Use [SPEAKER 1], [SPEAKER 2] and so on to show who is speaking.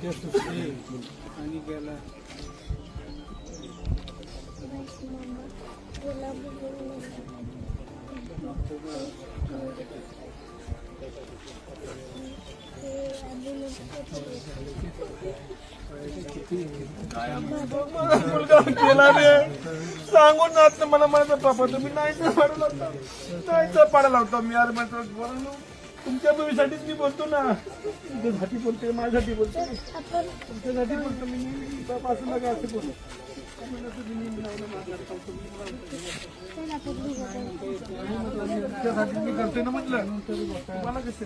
[SPEAKER 1] आणि गेला
[SPEAKER 2] मुलगा केला रे सांगून जात मला माझा पापा तुम्ही नाहीच पाडायला होता नाहीच पाडायला होता मी यार म्हटलं तुमच्या भविष्यासाठीच मी बोलतो ना तुमच्यासाठी बोलते माझ्यासाठी बोलतो तुमच्यासाठी बोलतो मी पासून नका असं बोलतो तुमच्यासाठी मी करते ना म्हटलं तुम्हाला कसं